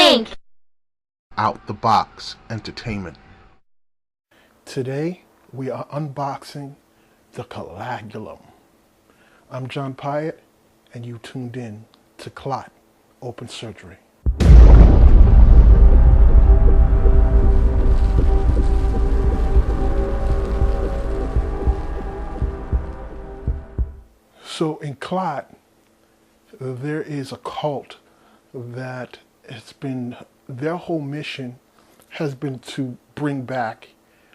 Inc. Out the Box Entertainment. Today, we are unboxing the Coagulum. I'm John Pyatt, and you tuned in to Clot Open Surgery. So in Clot, there is a cult that has been, their whole mission has been to bring back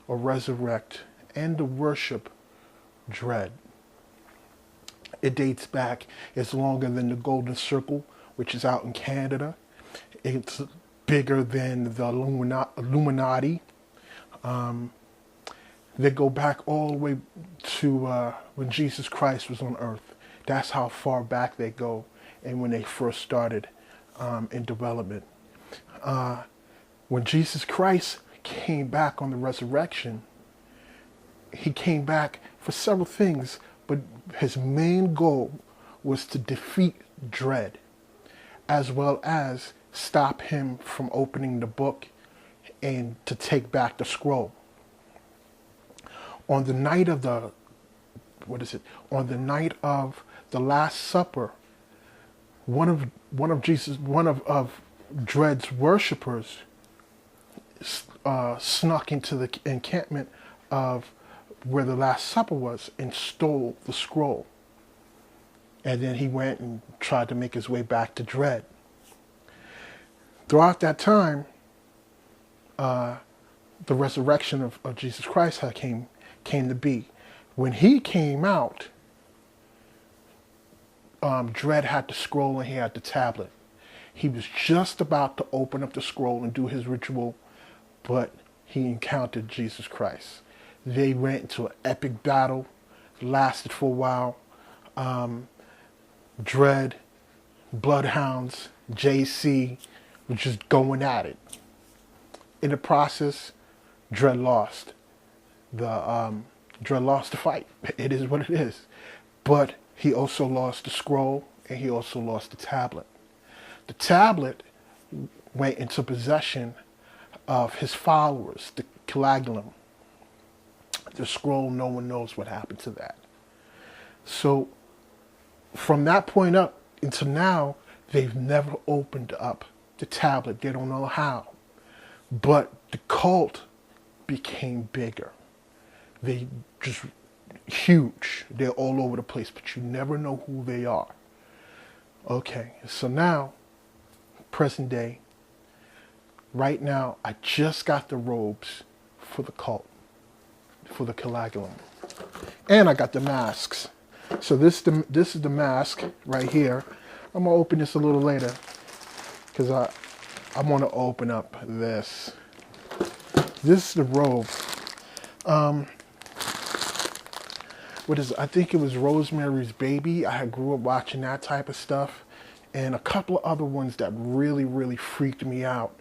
or resurrect and to worship dread. It dates back, it's longer than the Golden Circle, which is out in Canada. It's bigger than the Illuminati. They go back all the way to when Jesus Christ was on earth. That's how far back they go, and when they first started in development. When Jesus Christ came back on the resurrection, he came back for several things, but his main goal was to defeat dread, as well as stop him from opening the book and to take back the scroll. On the night of the, On the night of the Last Supper, one of Dread's worshippers snuck into the encampment of where the Last Supper was and stole the scroll. And then he went and tried to make his way back to Dread. Throughout that time, the resurrection of Jesus Christ came to be. When he came out, Dread had the scroll and he had the tablet. He was just about to open up the scroll and do his ritual, but he encountered Jesus Christ. They went into an epic battle, lasted for a while. Dread, Bloodhounds, JC were just going at it. In the process, Dread lost. Dread lost the fight. It is what it is. But he also lost the scroll and he also lost the tablet. The tablet went into possession of his followers, the Coagulum. The scroll, no one knows what happened to that. So from that point up until now, they've never opened up the tablet. They don't know how. But the cult became bigger. They just huge. They're all over the place, but you never know who they are. Okay, so now, present day, right now, I just got the robes for the cult, for the Coagulum. And I got the masks. So this is the mask right here. I'm gonna open this a little later because I want to open up this. This is the robe. What is it? I think it was Rosemary's Baby. I grew up watching that type of stuff, and a couple of other ones that really, really freaked me out.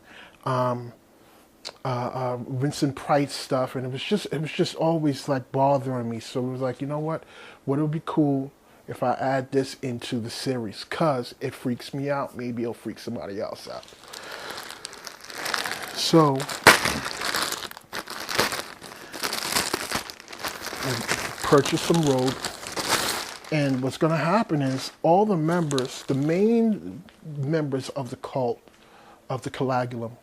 Vincent Price stuff, and it was just always like bothering me. So it was like, you know what? What would be cool if I add this into the series? Cause it freaks me out. Maybe it'll freak somebody else out. So purchase some robe, and what's going to happen is all the members, the main members of the cult, of the Coagulum,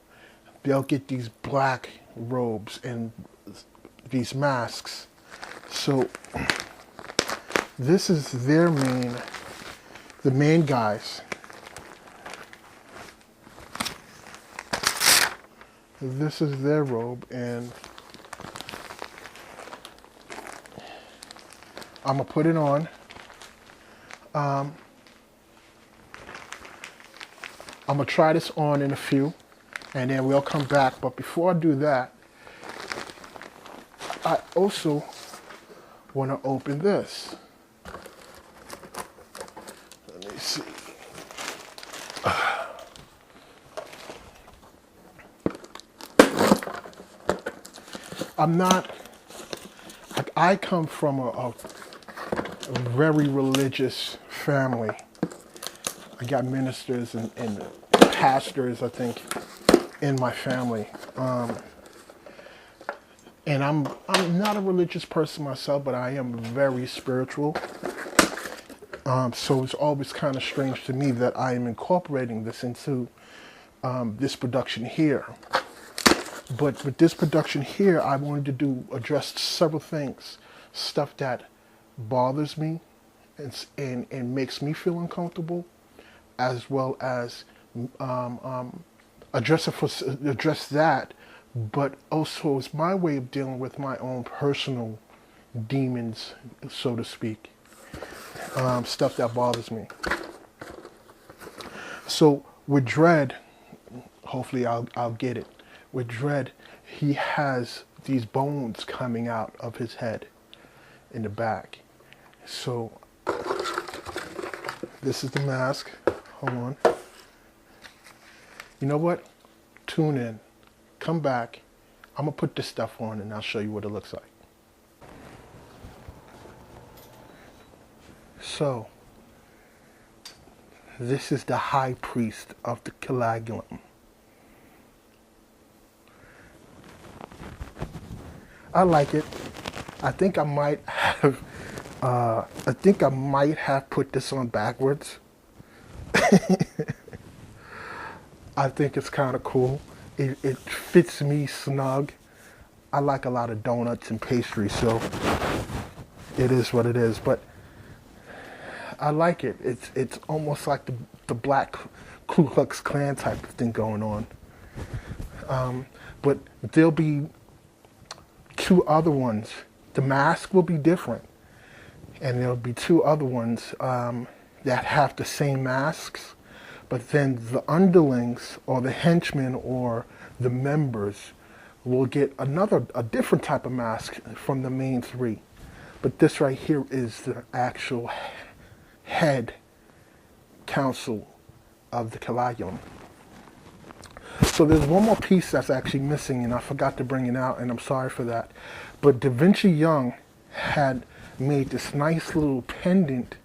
they'll get these black robes and these masks. So this is the main guys. This is their robe, and I'm gonna put it on. I'm gonna try this on in a few, and then we'll come back. But before I do that, I also want to open this. Let me see. I come from a very religious family. I got ministers and pastors, I think, in my family. And I'm not a religious person myself, but I am very spiritual. So it's always kind of strange to me that I am incorporating this into this production here. But with this production here, I wanted to address several things, stuff that bothers me and makes me feel uncomfortable, as well as address that, but also it's my way of dealing with my own personal demons, so to speak, stuff that bothers me. So with Dread, hopefully I'll get it. With Dread, he has these bones coming out of his head in the back. So this is the mask. Hold on. You know what? Tune in. Come back. I'm going to put this stuff on and I'll show you what it looks like. So, this is the high priest of the Coagulum. I like it. I think I might have put this on backwards. I think it's kind of cool. It fits me snug. I like a lot of donuts and pastry, so it is what it is. But I like it. It's almost like the black Ku Klux Klan type of thing going on. But there'll be two other ones. The mask will be different, and there'll be two other ones that have the same masks, but then the underlings or the henchmen or the members will get a different type of mask from the main three. But this right here is the actual head council of the Coagulum. So there's one more piece that's actually missing, and I forgot to bring it out, and I'm sorry for that. But Da Vinci Young had made this nice little pendant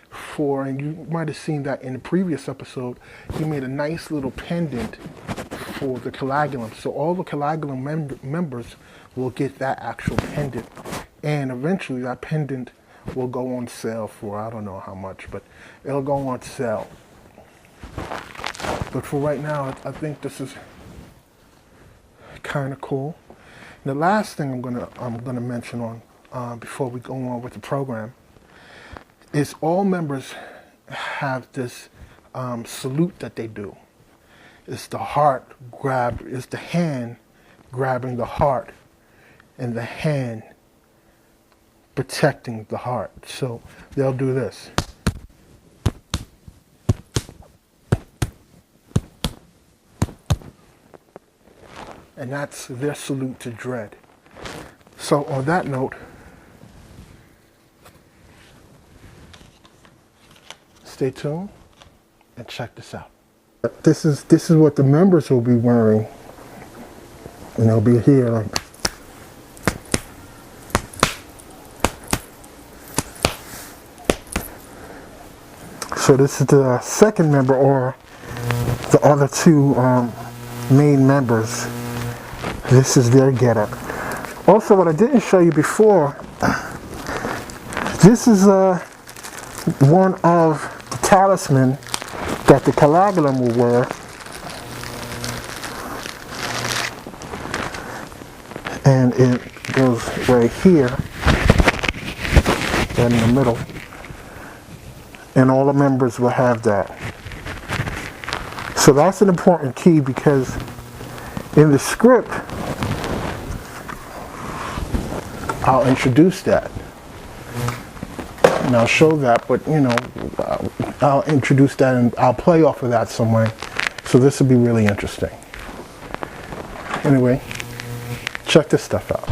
for, and you might have seen that in the previous episode, he made a nice little pendant for the Coagulum. So all the Coagulum members will get that actual pendant. And eventually that pendant will go on sale for, I don't know how much, but it'll go on sale. But for right now, I think this is kind of cool. And the last thing I'm gonna mention on before we go on with the program is all members have this salute that they do. It's the it's the hand grabbing the heart, and the hand protecting the heart. So they'll do this. And that's their salute to Dread. So on that note, stay tuned and check this out. This is what the members will be wearing, and they'll be here like. So this is the second member, or the other two main members. This is their getup. Also, what I didn't show you before, this is one of the talisman that the Coagulum will wear. And it goes right here, right in the middle. And all the members will have that. So that's an important key, because in the script, I'll introduce that. And I'll show that, but you know, I'll introduce that and I'll play off of that some way. So this will be really interesting. Anyway, check this stuff out.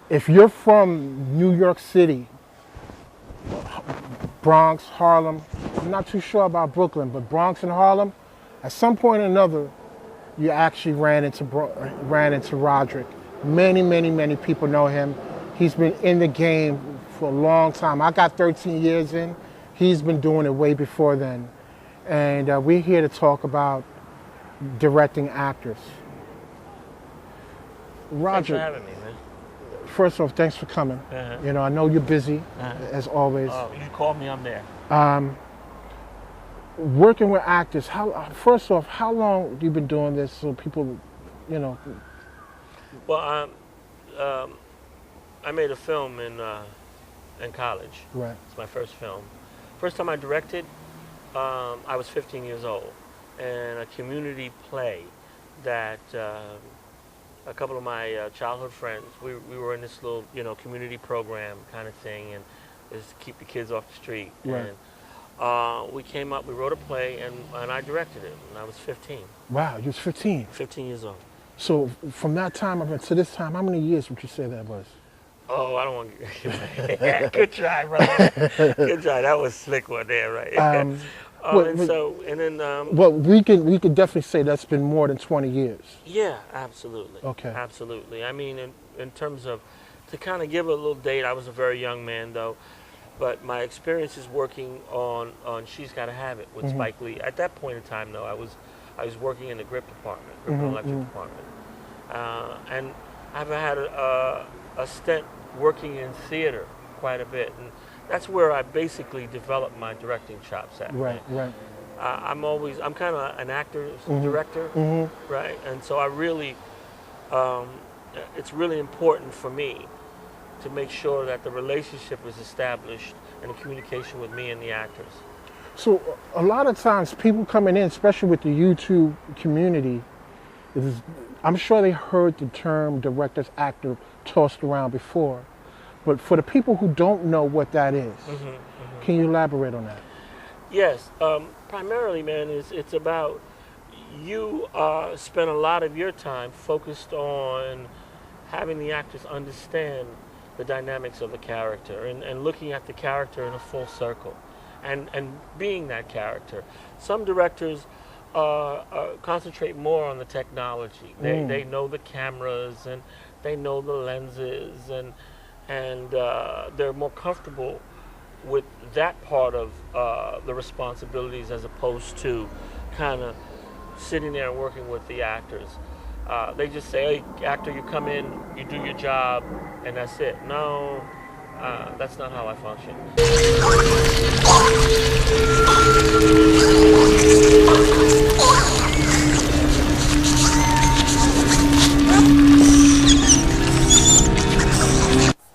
If you're from New York City, Bronx, Harlem. I'm not too sure about Brooklyn, but Bronx and Harlem, at some point or another, you actually ran into Roderick. Many people know him. He's been in the game for a long time. I got 13 years in. He's been doing it way before then. And we're here to talk about directing actors. Roger, Thanks for having me, man. first off, thanks for coming. You know, I know you're busy, as always. Oh, you called me, I'm there. Working with actors, first off, how long have you been doing this so people, you know? Well, I made a film in college. Right. It's my first film. First time I directed, I was 15 years old, and a community play that a couple of my childhood friends, we were in this little, community program kind of thing, and it was to keep the kids off the street. Right. And we came up, we wrote a play, and I directed it, and I was 15. Wow, you was 15. 15 years old. So from that time up to this time, how many years would you say that was? Oh, I don't want to. Good try, brother. Good try. That was slick one there, right? Well, we could definitely say that's been more than 20 years. Yeah, absolutely. Okay. Absolutely. I mean, in terms of, to kind of give a little date, I was a very young man though, but my experiences working on She's Gotta Have It with Spike Lee. At that point in time, though, I was working in the grip department, grip and electric department, and I've had a stint working in theater quite a bit, and that's where I basically developed my directing chops at. Right. I'm kind of an actor, director, right? And so I really, it's really important for me to make sure that the relationship is established and the communication with me and the actors. So a lot of times people coming in, especially with the YouTube community, I'm sure they heard the term director's actor tossed around before, but for the people who don't know what that is, can you elaborate on that? Yes, primarily, man, it's about you spend a lot of your time focused on having the actors understand the dynamics of the character and looking at the character in a full circle and being that character. Some directors concentrate more on the technology. They know the cameras and they know the lenses and they're more comfortable with that part of the responsibilities as opposed to kind of sitting there and working with the actors. They just say, hey, actor, you come in, you do your job, and that's it. No, that's not how I function.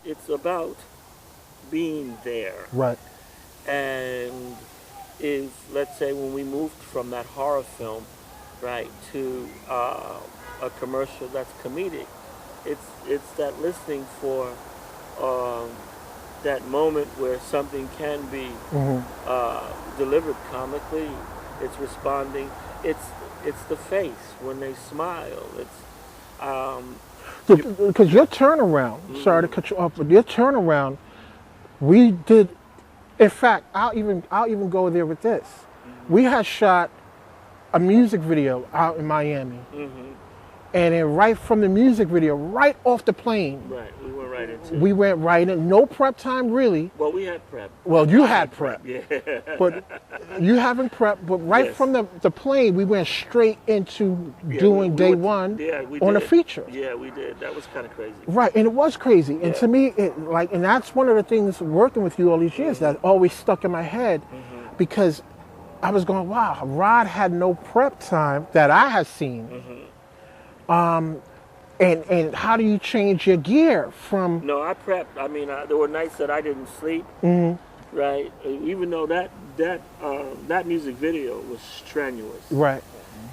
It's about being there. Right. And let's say when we moved from that horror film, right, to a commercial that's comedic, it's that listening for that moment where something can be delivered comically. It's responding. It's the face when they smile. Because your turnaround, sorry to cut you off, but your turnaround, we did. In fact, I'll even go there with this. We had shot a music video out in Miami, and then right from the music video, right off the plane, right, we went right into. We went right in. No prep time, really. Well, we had prep. Well, you had prep. Yeah. But you haven't prep. But right from the plane, we went straight into doing day one on a feature. Yeah, we did. That was kind of crazy. Right, and it was crazy. And to me, and that's one of the things working with you all these years that always stuck in my head, because I was going, wow, Rod had no prep time that I had seen. And how do you change your gear from? No, I prepped. I mean, there were nights that I didn't sleep. Right, even though that music video was strenuous. Right.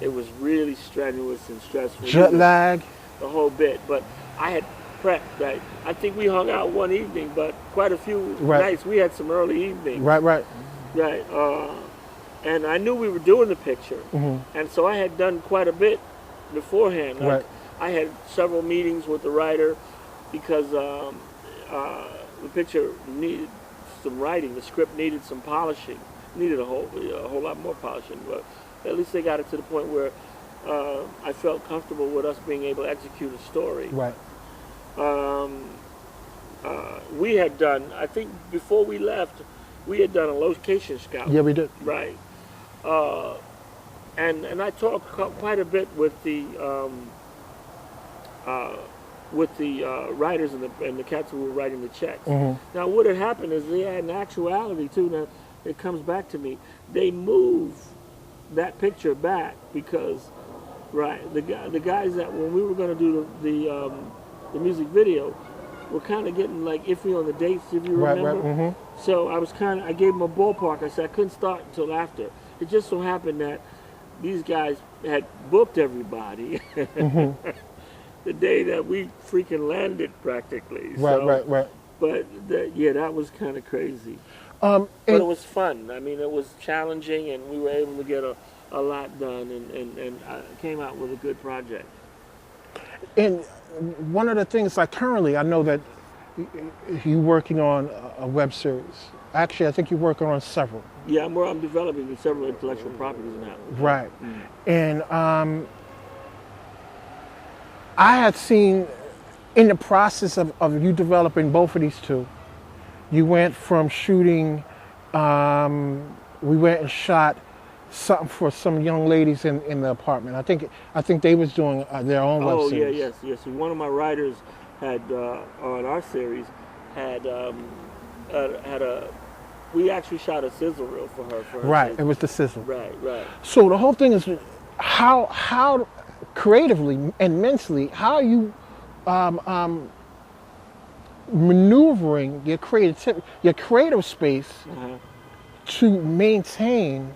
It was really strenuous and stressful. Jet lag. The whole bit, but I had prepped. Right. I think we hung out one evening, but quite a few nights we had some early evenings. Right. And I knew we were doing the picture, and so I had done quite a bit beforehand. Like, I had several meetings with the writer because the picture needed some writing. The script needed some polishing, needed a whole lot more polishing, but at least they got it to the point where I felt comfortable with us being able to execute a story. Right. We had done, I think before we left, we had done a location scout. Yeah, we did. Right. And I talked quite a bit with the writers and the cats who were writing the checks. Now, what had happened is they had an actuality too. Now, it comes back to me. They moved that picture back because, the guys that when we were going to do the music video were kind of getting like iffy on the dates, if you remember. Right. So I gave them a ballpark. I said I couldn't start until after. It just so happened that these guys had booked everybody the day that we freaking landed, practically. Right. But that was kind of crazy. But it was fun. I mean, it was challenging, and we were able to get a lot done, and came out with a good project. And one of the things, like currently, I know that you're working on a web series. Actually, I think you're working on several. Yeah, I'm developing several intellectual properties now. Right. And I had seen in the process of you developing both of these two, you went from shooting, we went and shot something for some young ladies in the apartment. I think they was doing their own web series. Yes. One of my writers had on our series had we actually shot a sizzle reel for her. Right, it was the sizzle. Right. So the whole thing is how creatively and mentally, how are you maneuvering your creative space to maintain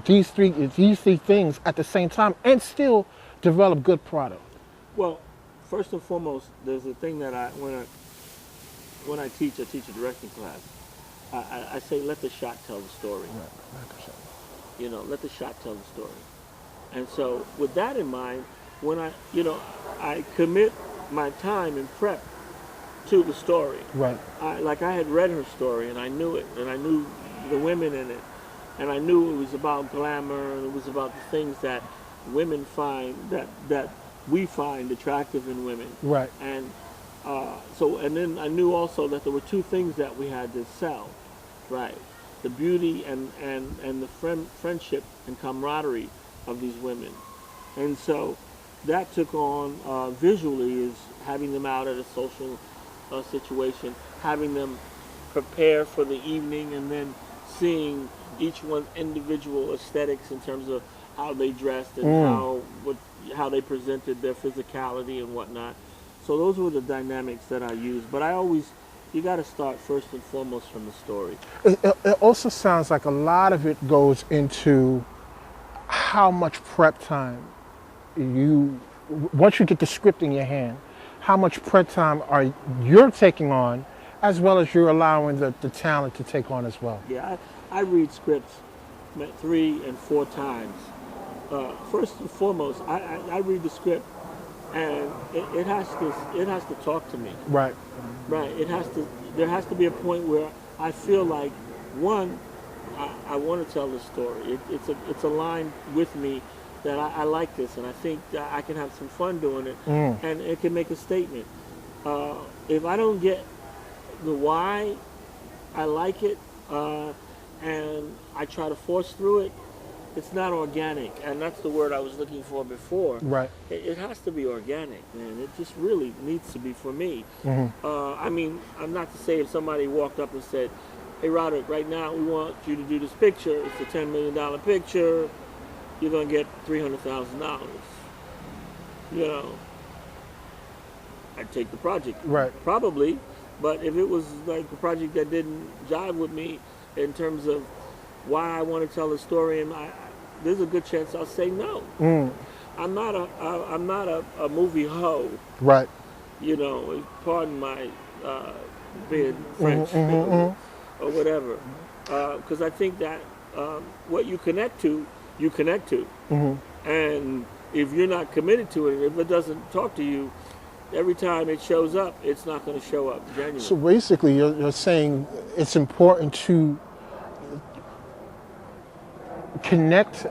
these three things at the same time and still develop good product? Well, first and foremost, there's a thing that when I teach a directing class, I say let the shot tell the story. Right. Let the shot tell the story. And so with that in mind, when I commit my time and prep to the story. Right. I had read her story and I knew it, and I knew the women in it, and I knew it was about glamour, and it was about the things that women find that we find attractive in women. Right. And and then I knew also that there were two things that we had to sell. Right. The beauty and the friendship and camaraderie of these women. And so that took on visually is having them out at a social situation, having them prepare for the evening, and then seeing each one's individual aesthetics in terms of how they dressed and how they presented their physicality and whatnot. So those were the dynamics that I used. But you got to start first and foremost from the story. It also sounds like a lot of it goes into how much prep time once you get the script in your hand, how much prep time you're taking on, as well as you're allowing the talent to take on as well. Yeah, I read scripts 3 and 4 times. First and foremost, I read the script, and it has to talk to me. Right. Right. There has to be a point where I feel like, one, I want to tell the story. It's a line with me that I like this, and I think that I can have some fun doing it, and it can make a statement. If I don't get the why I like it, and I try to force through it, it's not organic, and that's the word I was looking for before. Right. It has to be organic, man. It just really needs to be for me. I mean, I'm not to say if somebody walked up and said, "Hey, Roderick, right now we want you to do this picture. It's a $10 million picture. You're going to get $300,000. I'd take the project. Right. Probably. But if it was like a project that didn't jive with me in terms of why I want to tell the story, and there's a good chance I'll say no. I'm not a movie hoe. Right. Pardon my being French or whatever. Because I think that what you connect to, you connect to. And if you're not committed to it, if it doesn't talk to you, every time it shows up, it's not going to show up genuine. So basically, you're saying it's important to connect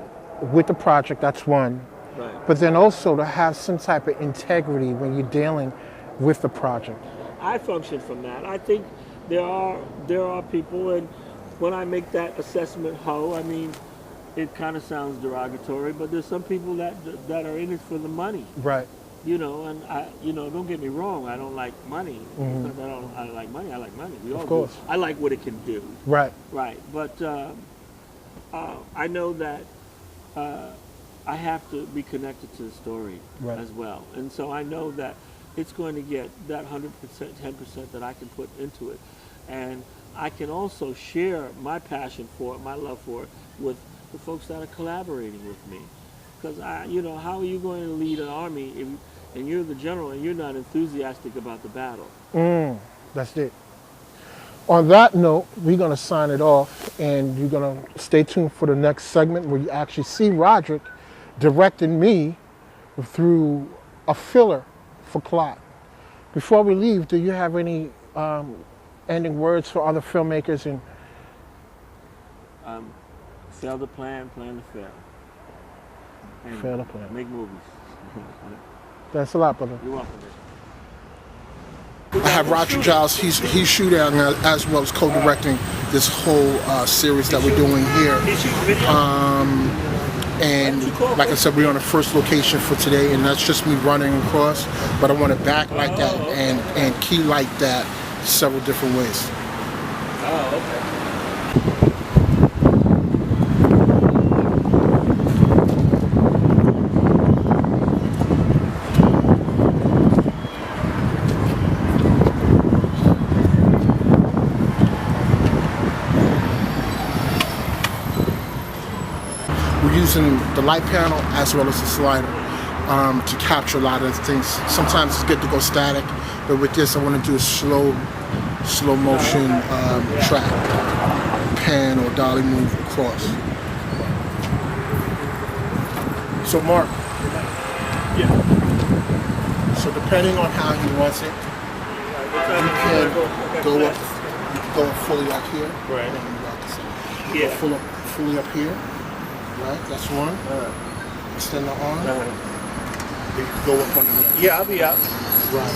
with the project, that's one, Right. but then also to have some type of integrity when you're dealing with the project. I function from that. I think there are people, and when I make that assessment, I mean, it kind of sounds derogatory, but there's some people that are in it for the money. Right. You know, and don't get me wrong, I don't like money. Mm-hmm. It's not that I like money. I like money. We all Of course. do. I like what it can do. Right. Right. But I know that I have to be connected to the story Right. as well, and so I know that it's going to get that 100%, 10% that I can put into it, and I can also share my passion for it, my love for it, with the folks that are collaborating with me. Because how are you going to lead an army and you're the general and you're not enthusiastic about the battle? That's it. On that note, we're going to sign it off, and you're going to stay tuned for the next segment where you actually see Roderick directing me through a filler for Clot. Before we leave, do you have any ending words for other filmmakers? And Fail to plan to fail. And fail to plan. Make movies. Thanks a lot, brother. You're welcome. I have Roderick Giles. He's shooting as well as co-directing this whole series that we're doing here. And like I said, we're on the first location for today, and that's just me running across. But I want to backlight that and key light that several different ways. Oh, okay. Using the light panel as well as the slider to capture a lot of things. Sometimes it's good to go static, but with this I want to do a slow motion track, pan or dolly move across. So Mark, Yeah. so depending on how he wants it, you can go up, you can go fully up here. Right. You Yeah. go fully up here. Right, that's one. Extend the arm. You can go up on the neck. Yeah, I'll be out. Right.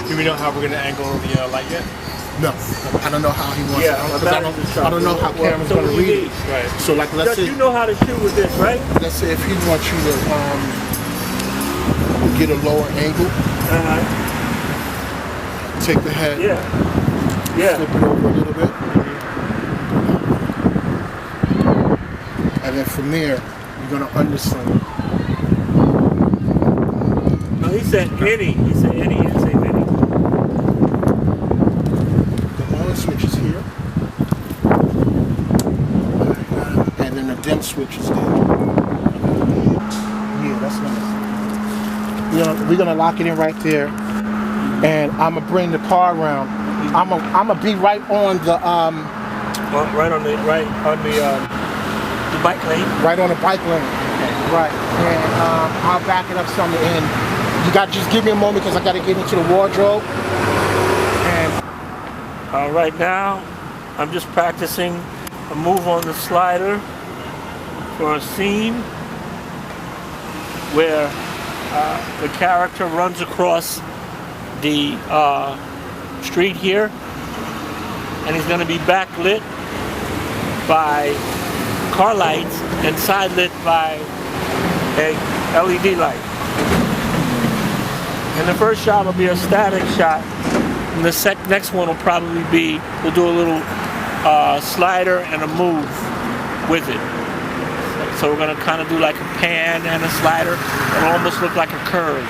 Do we know how we're going to angle the light yet? No, I don't know how he wants Yeah, it. I don't know how camera's so going to what do you read need? it. Right. So like, let's say, You know how to shoot with this, right? let's say if he wants you to get a lower angle, take the head, Yeah. flip it over a little bit, and then from there, you're going to undersling. No, he said any. He said any. He didn't say any. The on switch is here, and then the dim switch is there. Yeah, that's nice. We're gonna lock it in right there, and I'm gonna bring the car around. I'm gonna be right on the Right on the bike lane. right on the bike lane. Right, and I'll back it up some, and you got to just give me a moment because I got to get into the wardrobe. And Right now, I'm just practicing a move on the slider for a scene where the character runs across the street here, and he's going to be backlit by car lights and side lit by a LED light. And the first shot will be a static shot, and the next one will probably be, we'll do a little slider and a move with it. So we're going to kind of do like a pan and a slider. It'll almost look like a curve.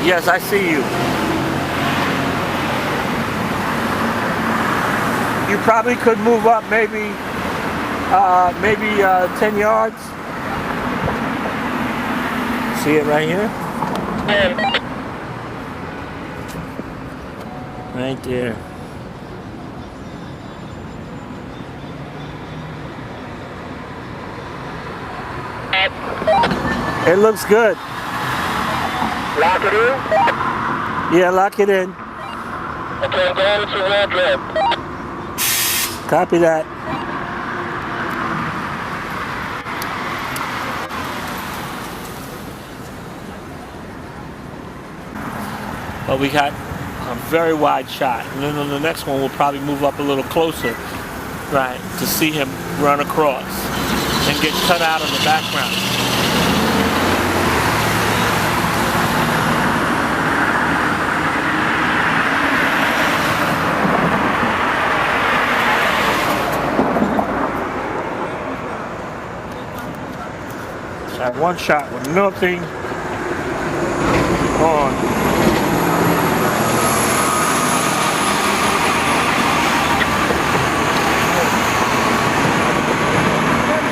Yes, I see you. You probably could move up maybe Maybe 10 yards. See it right here? Right there. It looks good. Lock it in? Yeah, lock it in. Okay, I'm going to Roderick. Copy that. But we got a very wide shot. And then on the next one, we'll probably move up a little closer, right, to see him run across and get cut out in the background. That one shot with nothing on.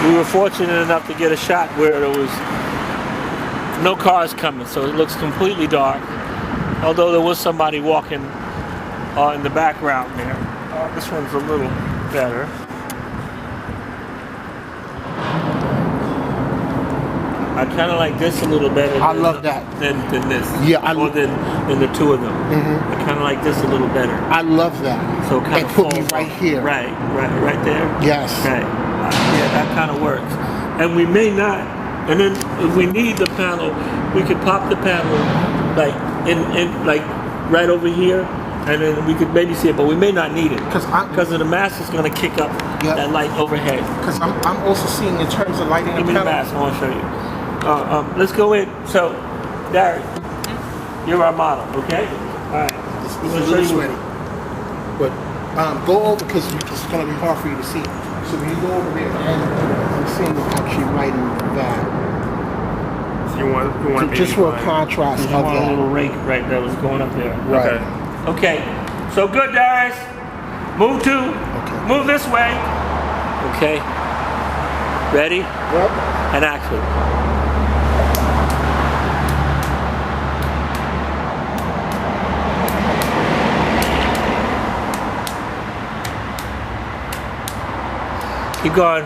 We were fortunate enough to get a shot where there was no cars coming, so it looks completely dark. Although there was somebody walking in the background there. This one's a little better. I kind of like this a little better. I love that. Than this. Yeah, Or than the two of them. Mm-hmm. I kind of like this a little better. I love that. So kind and of put me right here. Right there. Yes. Right. Yeah, that kind of works. And we may not. And then if we need the panel, we could pop the panel like in like right over here, and then we could maybe see it, but we may not need it because the mask is going to kick up that light overhead. Because I'm also seeing in terms of lighting. Give me the mask. I want to show you. Let's go in. So, Darren, you're our model, okay? All right. We're going to show you ready. But go over because it's going to be hard for you to see. So when you go over there, and I'm seeing it actually right in that. So you want So just for a contrast of You want a that. little rake right that was going up there. Right. Okay. So good, Darius. Move Move this way. Okay. Ready? Yep. And action. Keep going.